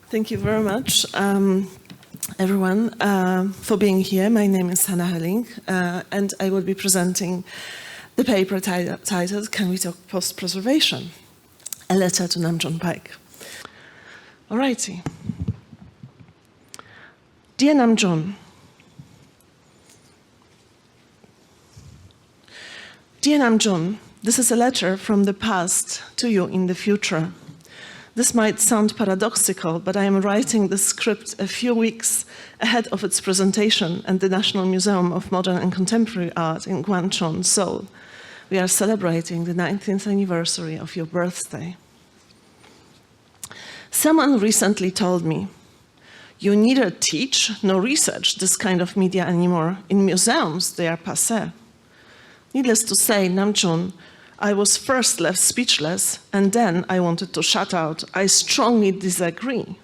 Thank you very much, everyone, for being here. My name is Hanna Hölling, and I will be presenting the paper titled Can We Talk Post-Preservation? A letter to Namjoon Paik. Alrighty. Dear Namjoon, Dear Namjoon, this is a letter from the past to you in the future. This might sound paradoxical, but I am writing the script a few weeks ahead of its presentation at the National Museum of Modern and Contemporary Art in Gwangcheon, Seoul. We are celebrating the 19th anniversary of your birthday. Someone recently told me, you neither teach nor research this kind of media anymore. In museums, they are passé. Needless to say, Namjoon, I was first left speechless, and then I wanted to shout out, I strongly disagree.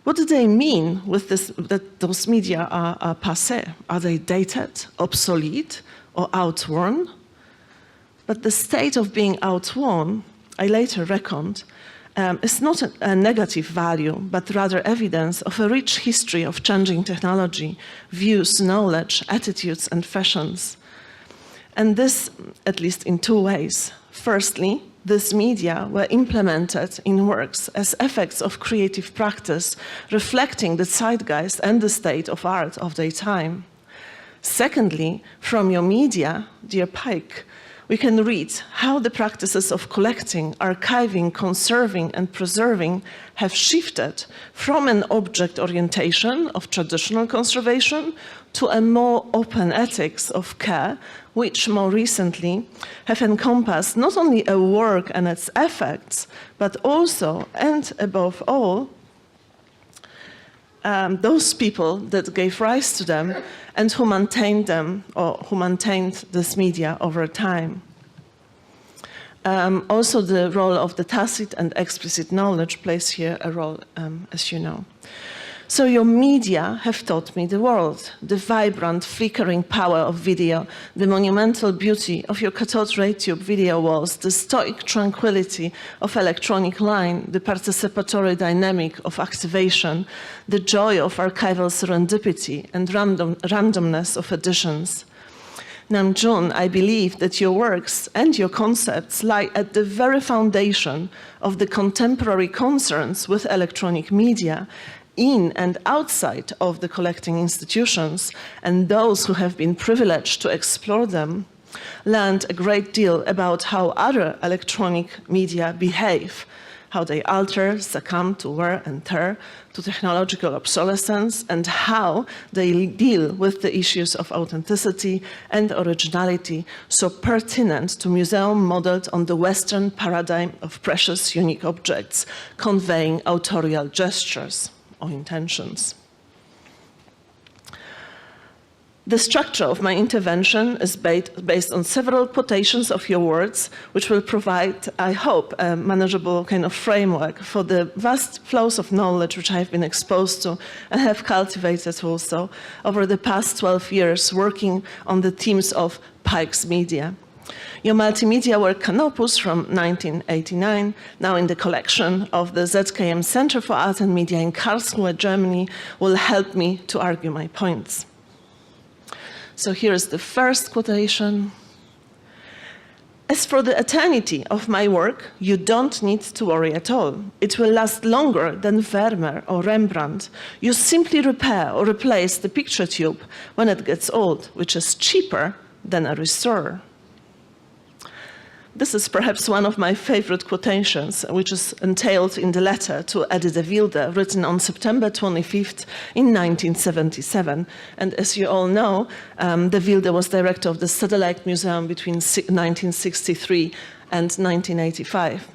What do they mean with this, that those media are passé? Are they dated, obsolete, or outworn? But the state of being outworn, I later reckoned, is not a negative value, but rather evidence of a rich history of changing technology, views, knowledge, attitudes, and fashions. And this, at least in two ways. Firstly, these media were implemented in works as effects of creative practice, reflecting the zeitgeist and the state of art of their time. Secondly, from your media, dear Paik, we can read how the practices of collecting, archiving, conserving, and preserving have shifted from an object orientation of traditional conservation to a more open ethics of care, which more recently have encompassed not only a work and its effects, but also, and above all, those people that gave rise to them and who maintained them, or who maintained this media over time. Also, the role of the tacit and explicit knowledge plays here a role, as you know. So your media have taught me the world, the vibrant, flickering power of video, the monumental beauty of your cathode ray tube video walls, the stoic tranquility of electronic line, the participatory dynamic of activation, the joy of archival serendipity and randomness of editions. Namjoon, I believe that your works and your concepts lie at the very foundation of the contemporary concerns with electronic media, in and outside of the collecting institutions, and those who have been privileged to explore them learned a great deal about how other electronic media behave, how they alter, succumb to wear and tear, to technological obsolescence, and how they deal with the issues of authenticity and originality, so pertinent to museum modeled on the Western paradigm of precious, unique objects, conveying authorial gestures or intentions. The structure of my intervention is based on several quotations of your words, which will provide, I hope, a manageable kind of framework for the vast flows of knowledge which I have been exposed to and have cultivated also over the past 12 years working on the themes of Paik's media. Your multimedia work Canopus from 1989, now in the collection of the ZKM Center for Art and Media in Karlsruhe, Germany, will help me to argue my points. So here is the first quotation. As for the eternity of my work, you don't need to worry at all. It will last longer than Vermeer or Rembrandt. You simply repair or replace the picture tube when it gets old, which is cheaper than a restorer. This is perhaps one of my favorite quotations, which is entailed in the letter to Eddie de Wilde, written on September 25th in 1977. And as you all know, de Wilde was director of the Satellite Museum between 1963 and 1985.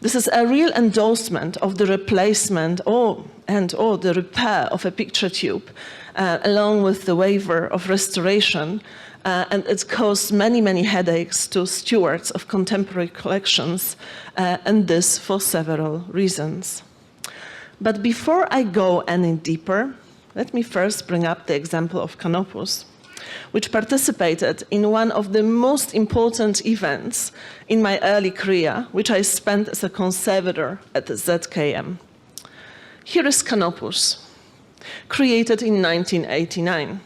This is a real endorsement of the replacement or the repair of a picture tube, along with the waiver of restoration. And it caused many, many headaches to stewards of contemporary collections, and this for several reasons. But before I go any deeper, let me first bring up the example of Canopus, which participated in one of the most important events in my early career, which I spent as a conservator at the ZKM. Here is Canopus, created in 1989.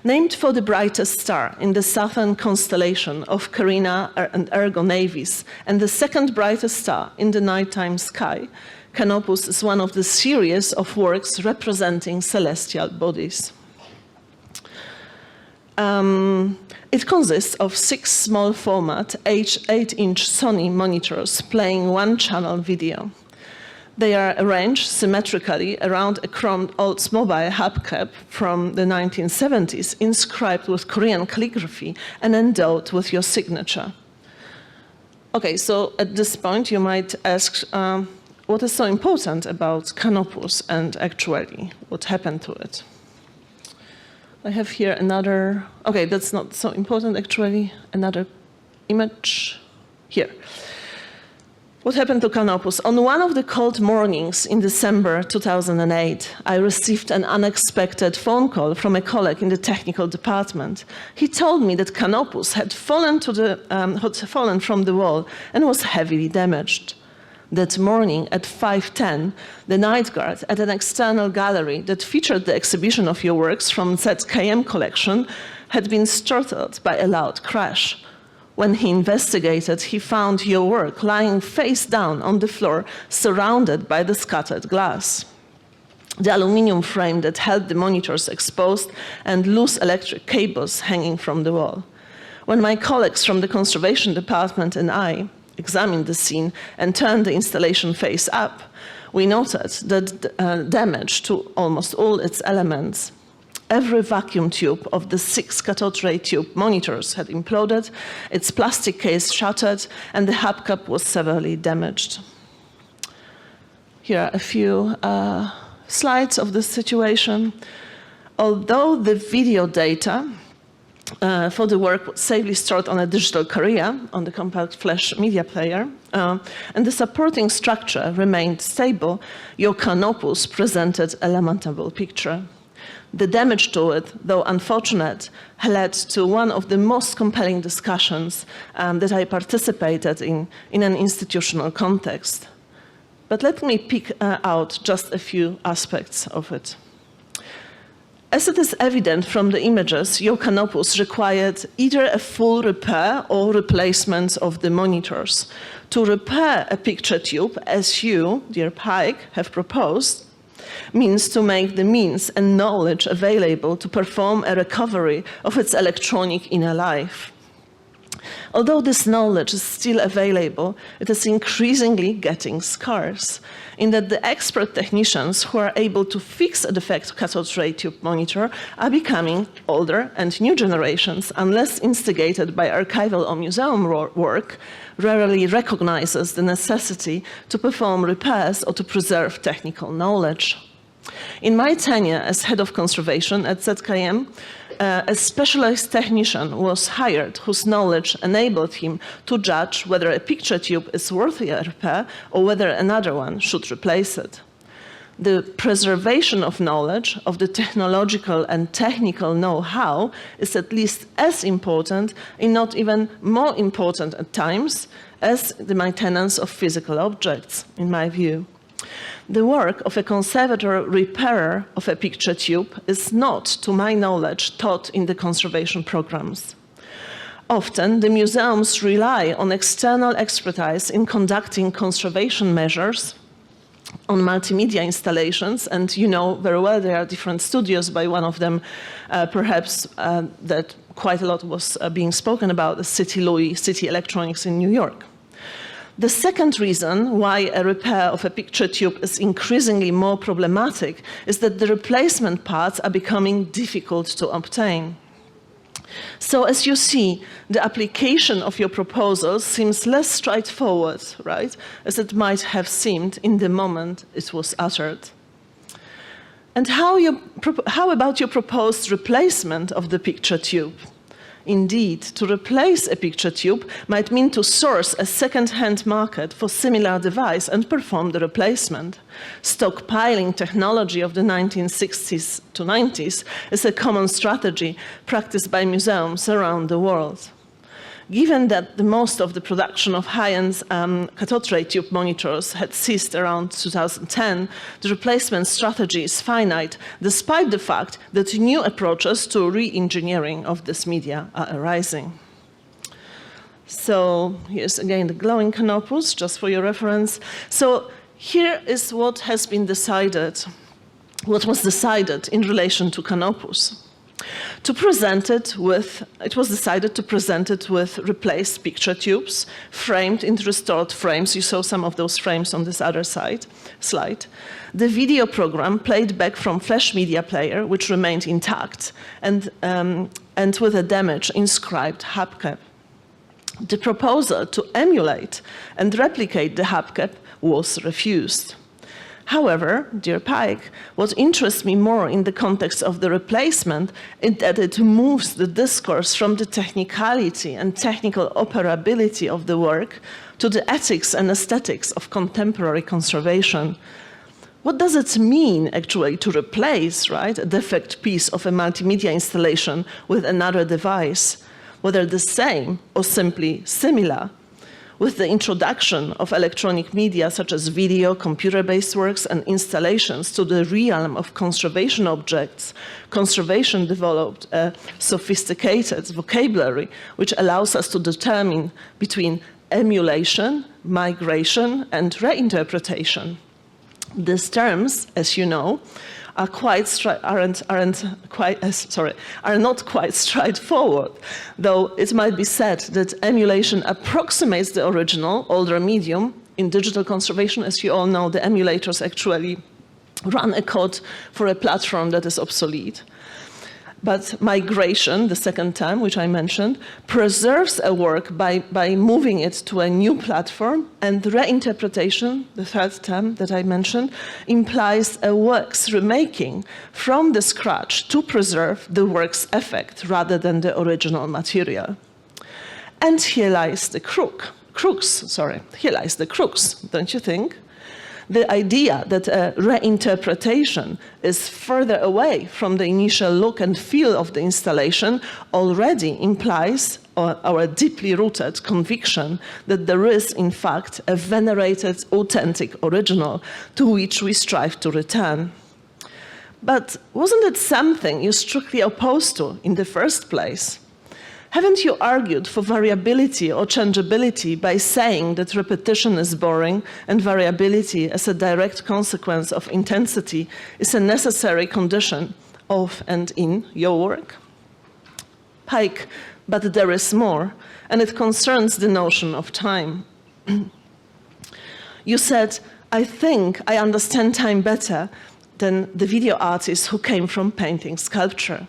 Named for the brightest star in the southern constellation of Carina and Ergo Navis, and the second brightest star in the nighttime sky, Canopus is one of the series of works representing celestial bodies. It consists of 6 small format 8-inch Sony monitors playing one-channel video. They are arranged symmetrically around a chromed Oldsmobile hubcap from the 1970s, inscribed with Korean calligraphy and endowed with your signature. Okay, so at this point you might ask, what is so important about Canopus and actually what happened to it? I have here another, okay, that's not so important actually, another image here. What happened to Canopus? On one of the cold mornings in December 2008, I received an unexpected phone call from a colleague in the technical department. He told me that Canopus had fallen from the wall and was heavily damaged. That morning at 5:10, the night guard at an external gallery that featured the exhibition of your works from ZKM collection had been startled by a loud crash. When he investigated, he found your work lying face down on the floor, surrounded by the scattered glass. The aluminum frame that held the monitors exposed and loose electric cables hanging from the wall. When my colleagues from the conservation department and I examined the scene and turned the installation face up, we noted that damage to almost all its elements. Every vacuum tube of the 6 cathode ray tube monitors had imploded, its plastic case shattered, and the hubcap was severely damaged. Here are a few slides of this situation. Although the video data for the work was safely stored on a digital carrier, on the compact flash media player, and the supporting structure remained stable, your Canopus presented a lamentable picture. The damage to it, though unfortunate, led to one of the most compelling discussions that I participated in an institutional context. But let me pick out just a few aspects of it. As it is evident from the images, your Canopus required either a full repair or replacement of the monitors. To repair a picture tube, as you, dear Paik, have proposed, means to make the means and knowledge available to perform a recovery of its electronic inner life. Although this knowledge is still available, it is increasingly getting scarce, in that the expert technicians who are able to fix a defective cathode ray tube monitor are becoming older, and new generations, unless instigated by archival or museum work, rarely recognizes the necessity to perform repairs or to preserve technical knowledge. In my tenure as head of conservation at ZKM, a specialized technician was hired whose knowledge enabled him to judge whether a picture tube is worthy of repair or whether another one should replace it. The preservation of knowledge, of the technological and technical know-how, is at least as important, if not even more important at times, as the maintenance of physical objects, in my view. The work of a conservator repairer of a picture tube is not, to my knowledge, taught in the conservation programs. Often, the museums rely on external expertise in conducting conservation measures, on multimedia installations, and you know very well there are different studios. By one of them, perhaps that quite a lot was being spoken about, the City Louis, City Electronics in New York. The second reason why a repair of a picture tube is increasingly more problematic is that the replacement parts are becoming difficult to obtain. So as you see, the application of your proposal seems less straightforward, right, as it might have seemed in the moment it was uttered. And how about your proposed replacement of the picture tube? Indeed, to replace a picture tube might mean to source a second-hand market for similar device and perform the replacement. Stockpiling technology of the 1960s to 90s is a common strategy practiced by museums around the world. given that the most of the production of high-end cathode ray tube monitors had ceased around 2010, the replacement strategy is finite, despite the fact that new approaches to re-engineering of this media are arising. So here's again the glowing canopus, just for your reference. So here is what has been decided, what was decided in relation to canopus. It was decided to present it with replaced picture tubes, framed into restored frames. You saw some of those frames on this other slide. The video program played back from flash media player, which remained intact, and with a damaged inscribed hubcap. The proposal to emulate and replicate the hubcap was refused. However, dear Paik, what interests me more in the context of the replacement is that it moves the discourse from the technicality and technical operability of the work to the ethics and aesthetics of contemporary conservation. What does it mean, actually, to replace, right, a defect piece of a multimedia installation with another device, whether the same or simply similar? With the introduction of electronic media such as video, computer-based works, and installations to the realm of conservation objects, conservation developed a sophisticated vocabulary which allows us to determine between emulation, migration, and reinterpretation. These terms, as you know, are not quite straightforward, though it might be said that emulation approximates the original, older medium. In digital conservation, as you all know, the emulators actually run a code for a platform that is obsolete. But migration, the second term, which I mentioned, preserves a work by moving it to a new platform, and reinterpretation, the third term that I mentioned, implies a work's remaking from the scratch to preserve the work's effect rather than the original material. And here lies the here lies the crux, don't you think? The idea that a reinterpretation is further away from the initial look and feel of the installation already implies our deeply rooted conviction that there is, in fact, a venerated, authentic original to which we strive to return. But wasn't it something you strictly opposed to in the first place? Haven't you argued for variability or changeability by saying that repetition is boring and variability as a direct consequence of intensity is a necessary condition of and in your work? Paik, but there is more, and it concerns the notion of time. You said, I think I understand time better than the video artists who came from painting sculpture.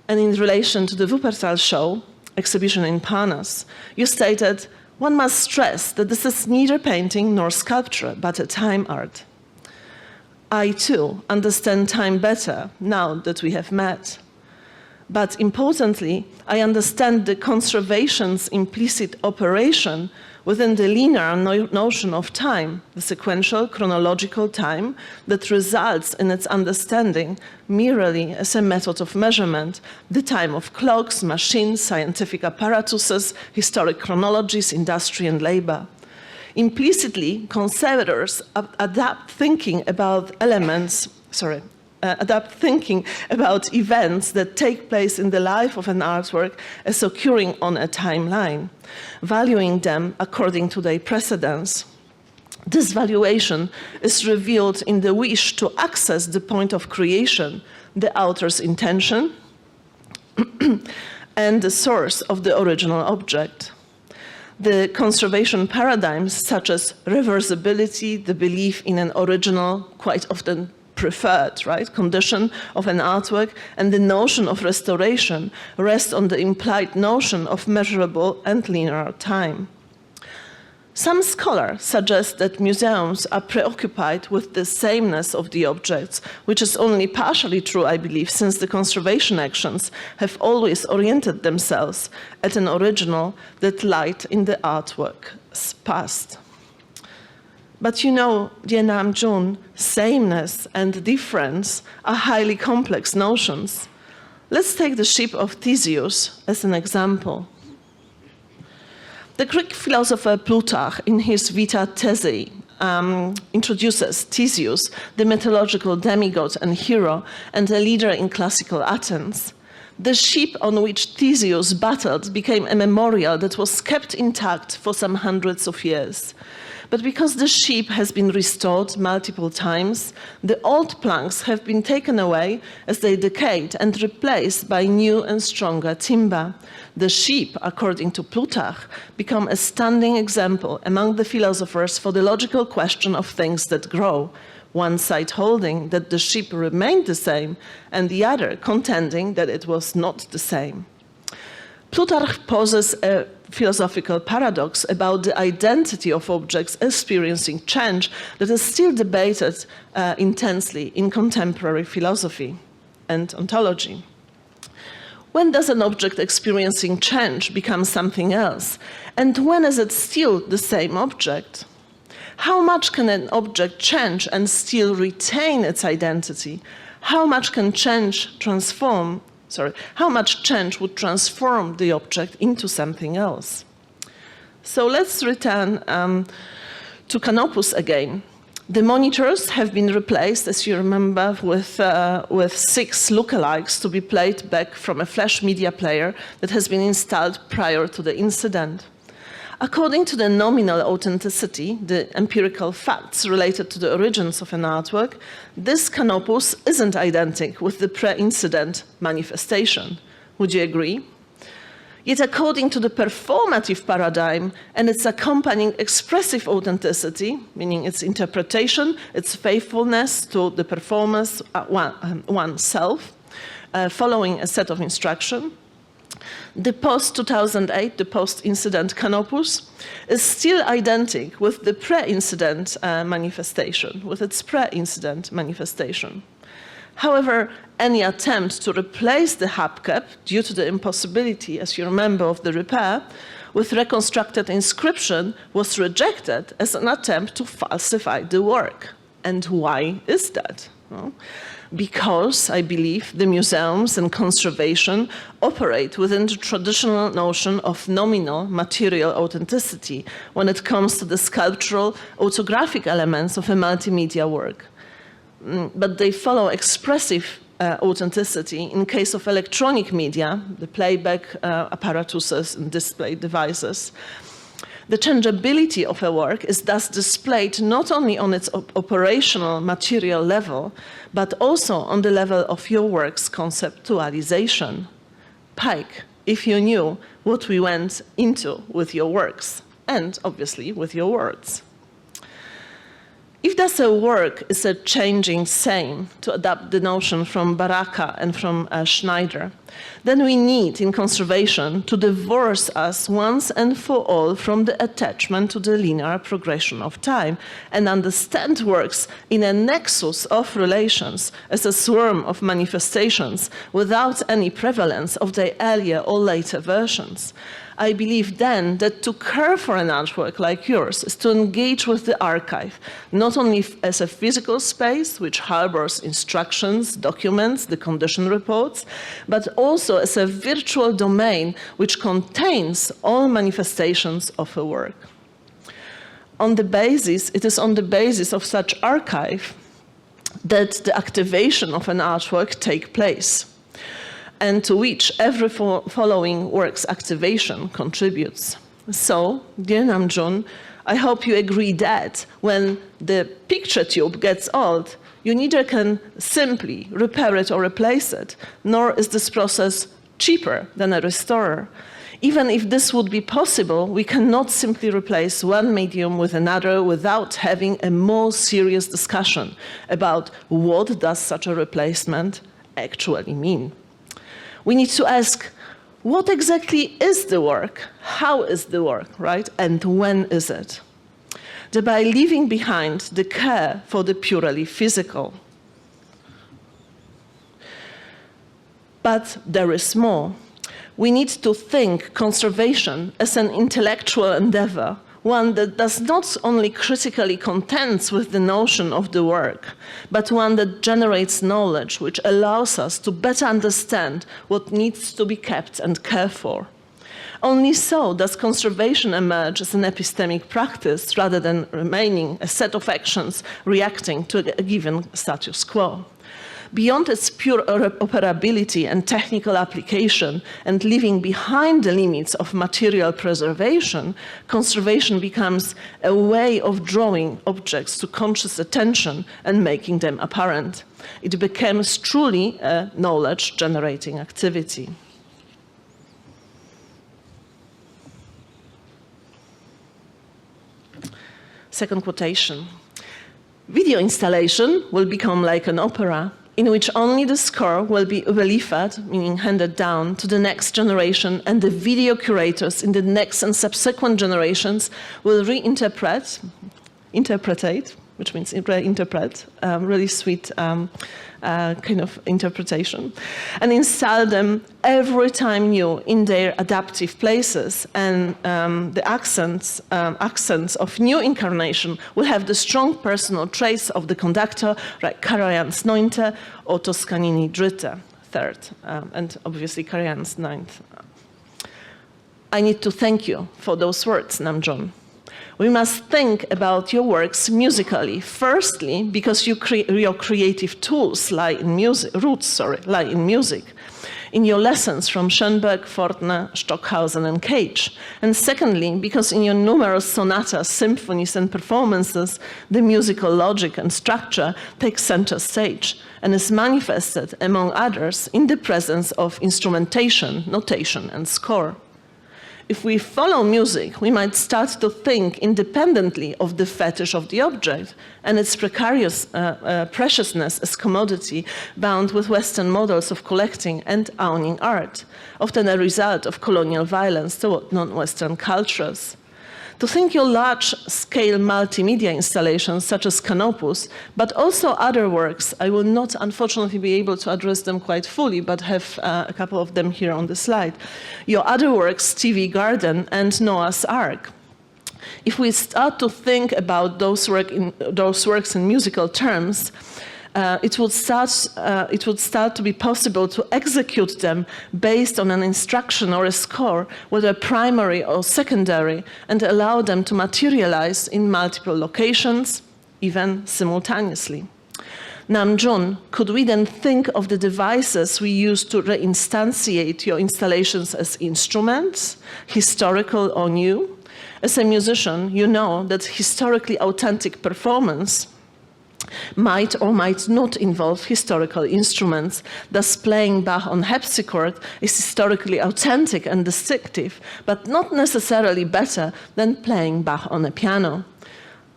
And in relation to the Wuppertal show, exhibition in Parnas, you stated, one must stress that this is neither painting nor sculpture, but a time art. I too understand time better now that we have met. But importantly, I understand the conservation's implicit operation within the linear notion of time, the sequential chronological time that results in its understanding merely as a method of measurement, the time of clocks, machines, scientific apparatuses, historic chronologies, industry and labor. Implicitly, conservators adapt thinking about events that take place in the life of an artwork as occurring on a timeline, valuing them according to their precedence. This valuation is revealed in the wish to access the point of creation, the author's intention, and the source of the original object. The conservation paradigms such as reversibility, the belief in an original, quite often preferred, right, condition of an artwork, and the notion of restoration rest on the implied notion of measurable and linear time. Some scholars suggest that museums are preoccupied with the sameness of the objects, which is only partially true, I believe, since the conservation actions have always oriented themselves at an original that lied in the artwork's past. But you know, dear Namjoon, sameness and difference are highly complex notions. Let's take the ship of Theseus as an example. The Greek philosopher Plutarch, in his Vita Thesei, introduces Theseus, the mythological demigod and hero, and a leader in classical Athens. The ship on which Theseus battled became a memorial that was kept intact for some hundreds of years. But because the ship has been restored multiple times, the old planks have been taken away as they decayed and replaced by new and stronger timber. The ship, according to Plutarch, become a standing example among the philosophers for the logical question of things that grow, one side holding that the ship remained the same, and the other contending that it was not the same. Plutarch poses a philosophical paradox about the identity of objects experiencing change that is still debated intensely in contemporary philosophy and ontology. When does an object experiencing change become something else? And when is it still the same object? How much can an object change and still retain its identity? How much can how much change would transform the object into something else? So let's return to Canopus again. The monitors have been replaced, as you remember, with 6 lookalikes to be played back from a flash media player that has been installed prior to the incident. According to the nominal authenticity, the empirical facts related to the origins of an artwork, this canopus isn't identical with the pre-incident manifestation. Would you agree? Yet according to the performative paradigm and its accompanying expressive authenticity, meaning its interpretation, its faithfulness to the performer's oneself, following a set of instructions, the post-2008, the post-incident canopus, is still identical with the pre-incident manifestation, with its pre-incident manifestation. However, any attempt to replace the hubcap, due to the impossibility, as you remember, of the repair, with reconstructed inscription was rejected as an attempt to falsify the work. And why is that? Well, because, I believe, the museums and conservation operate within the traditional notion of nominal material authenticity when it comes to the sculptural autographic elements of a multimedia work. But they follow expressive authenticity in case of electronic media, the playback apparatuses and display devices. The changeability of a work is thus displayed not only on its operational material level, but also on the level of your work's conceptualization. Paik, if you knew what we went into with your works, and obviously with your words. If thus a work is a changing same, to adapt the notion from Baraka and from Schneider, then we need, in conservation, to divorce us once and for all from the attachment to the linear progression of time and understand works in a nexus of relations as a swarm of manifestations without any prevalence of their earlier or later versions. I believe then that to care for an artwork like yours is to engage with the archive, not only as a physical space which harbors instructions, documents, the condition reports, but also as a virtual domain which contains all manifestations of a work. It is on the basis of such archive that the activation of an artwork takes place, and to which every following work's activation contributes. So, dear Namjoon, I hope you agree that when the picture tube gets old, you neither can simply repair it or replace it, nor is this process cheaper than a restorer. Even if this would be possible, we cannot simply replace one medium with another without having a more serious discussion about what does such a replacement actually mean. We need to ask, what exactly is the work? How is the work, right? And when is it? Thereby leaving behind the care for the purely physical. But there is more. We need to think conservation as an intellectual endeavor, one that does not only critically contend with the notion of the work, but one that generates knowledge which allows us to better understand what needs to be kept and cared for. Only so does conservation emerge as an epistemic practice rather than remaining a set of actions reacting to a given status quo. Beyond its pure operability and technical application and leaving behind the limits of material preservation, conservation becomes a way of drawing objects to conscious attention and making them apparent. It becomes truly a knowledge-generating activity. Second quotation. Video installation will become like an opera, in which only the score will be überliefert, meaning handed down, to the next generation, and the video curators in the next and subsequent generations will reinterpret, which means reinterpret, really sweet kind of interpretation, and install them every time new in their adaptive places, and the accents of new incarnation will have the strong personal traits of the conductor, like Karajan's Neunte or Toscanini Dritte, third, and obviously Karajan's Ninth. I need to thank you for those words, Namjoon. We must think about your works musically. Firstly, because your creative tools lie in music, lie in music, in your lessons from Schoenberg, Fortner, Stockhausen, and Cage. And secondly, because in your numerous sonatas, symphonies, and performances, the musical logic and structure take center stage and is manifested, among others, in the presence of instrumentation, notation, and score. If we follow music, we might start to think independently of the fetish of the object and its precarious preciousness as commodity bound with Western models of collecting and owning art, often a result of colonial violence toward non-Western cultures. To think your large-scale multimedia installations such as Canopus, but also other works, I will not unfortunately be able to address them quite fully, but have a couple of them here on the slide. Your other works, TV Garden and Noah's Ark. If we start to think about those works in musical terms, it would start to be possible to execute them based on an instruction or a score, whether primary or secondary, and allow them to materialize in multiple locations, even simultaneously. Namjoon, could we then think of the devices we use to reinstantiate your installations as instruments, historical or new? As a musician, you know that historically authentic performance might or might not involve historical instruments. Thus, playing Bach on harpsichord is historically authentic and distinctive, but not necessarily better than playing Bach on a piano.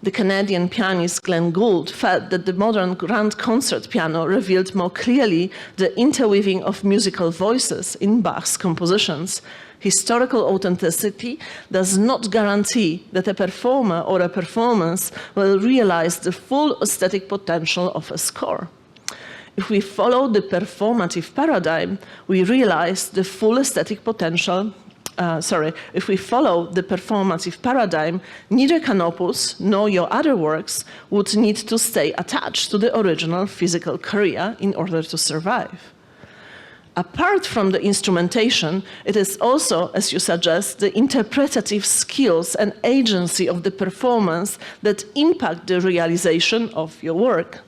The Canadian pianist Glenn Gould felt that the modern grand concert piano revealed more clearly the interweaving of musical voices in Bach's compositions. Historical authenticity does not guarantee that a performer or a performance will realize the full aesthetic potential of a score. If we follow the performative paradigm, we realize the full aesthetic potential. If we follow the performative paradigm, neither Canopus nor your other works would need to stay attached to the original physical career in order to survive. Apart from the instrumentation, it is also, as you suggest, the interpretative skills and agency of the performance that impact the realization of your work.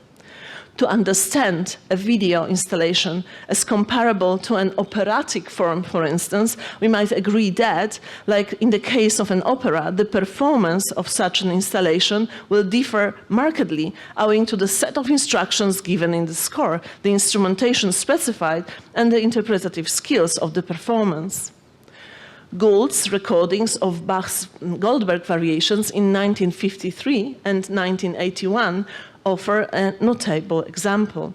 To understand a video installation as comparable to an operatic form, for instance, we might agree that, like in the case of an opera, the performance of such an installation will differ markedly owing to the set of instructions given in the score, the instrumentation specified, and the interpretative skills of the performance. Gould's recordings of Bach's Goldberg variations in 1953 and 1981 offer a notable example.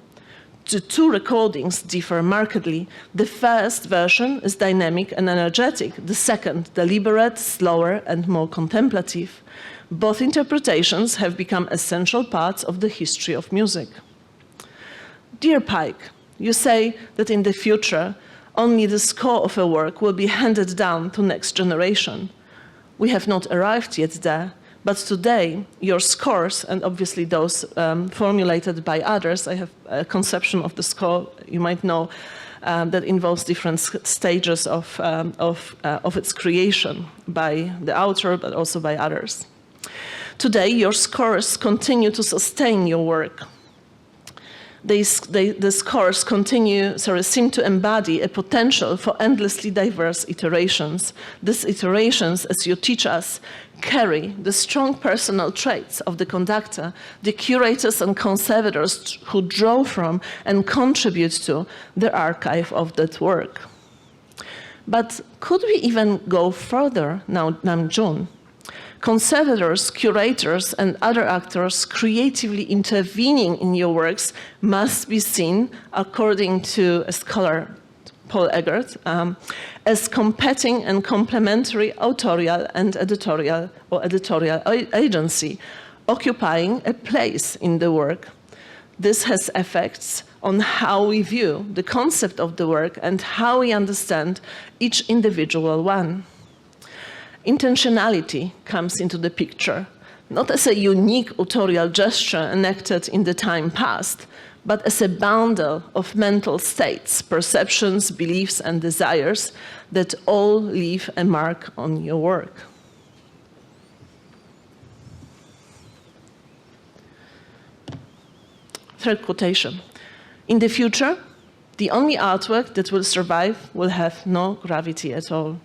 The two recordings differ markedly. The first version is dynamic and energetic, the second deliberate, slower, and more contemplative. Both interpretations have become essential parts of the history of music. Dear Paik, you say that in the future, only the score of a work will be handed down to next generation. We have not arrived yet there. But today, your scores, and obviously those formulated by others, I have a conception of the score, you might know, that involves different stages of its creation by the author, but also by others. Today, your scores continue to sustain your work. The scores seem to embody a potential for endlessly diverse iterations. These iterations, as you teach us, carry the strong personal traits of the conductor, the curators and conservators who draw from and contribute to the archive of that work. But could we even go further now, Namjoon? Conservators, curators, and other actors creatively intervening in your works must be seen, according to a scholar, Paul Eggert, as competing and complementary authorial and editorial agency, occupying a place in the work. This has effects on how we view the concept of the work and how we understand each individual one. Intentionality comes into the picture, not as a unique authorial gesture enacted in the time past, but as a bundle of mental states, perceptions, beliefs, and desires that all leave a mark on your work. Third quotation. In the future, the only artwork that will survive will have no gravity at all.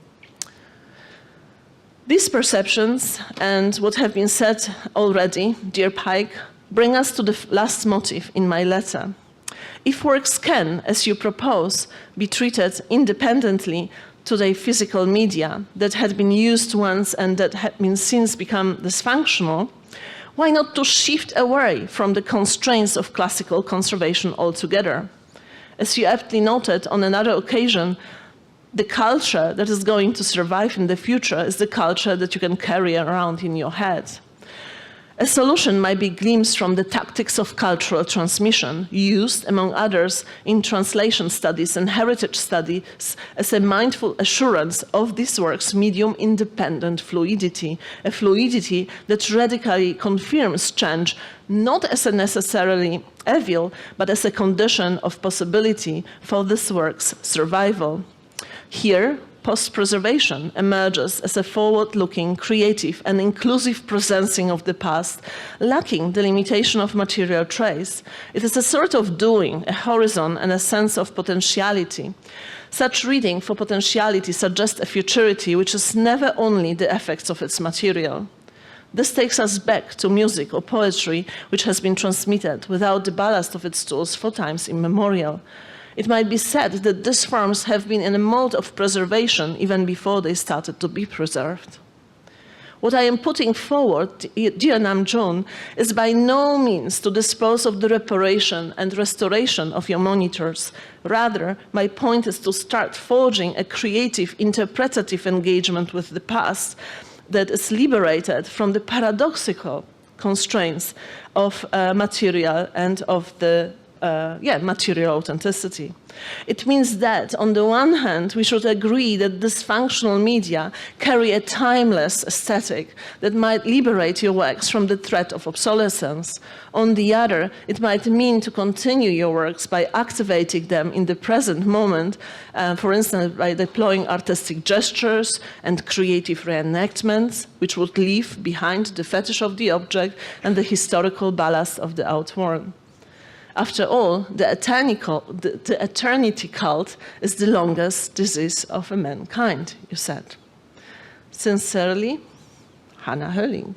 These perceptions and what have been said already, dear Paik, bring us to the last motive in my letter. If works can, as you propose, be treated independently to the physical media that had been used once and that had been since become dysfunctional, why not to shift away from the constraints of classical conservation altogether? As you aptly noted on another occasion, the culture that is going to survive in the future is the culture that you can carry around in your head. A solution might be glimpsed from the tactics of cultural transmission, used, among others, in translation studies and heritage studies as a mindful assurance of this work's medium-independent fluidity, a fluidity that radically confirms change, not as a necessarily evil, but as a condition of possibility for this work's survival. Here, post-preservation emerges as a forward-looking, creative, and inclusive presencing of the past, lacking the limitation of material trace. It is a sort of doing, a horizon, and a sense of potentiality. Such reading for potentiality suggests a futurity which is never only the effects of its material. This takes us back to music or poetry, which has been transmitted without the ballast of its tools for times immemorial. It might be said that these forms have been in a mode of preservation even before they started to be preserved. What I am putting forward, dear Namjoon, is by no means to dispose of the reparation and restoration of your monitors. Rather, my point is to start forging a creative, interpretative engagement with the past that is liberated from the paradoxical constraints of material and of the material authenticity. It means that, on the one hand, we should agree that dysfunctional media carry a timeless aesthetic that might liberate your works from the threat of obsolescence. On the other, it might mean to continue your works by activating them in the present moment, for instance, by deploying artistic gestures and creative reenactments, which would leave behind the fetish of the object and the historical ballast of the outworn. After all, the eternity cult is the longest disease of mankind, you said. Sincerely, Hanna Hölling.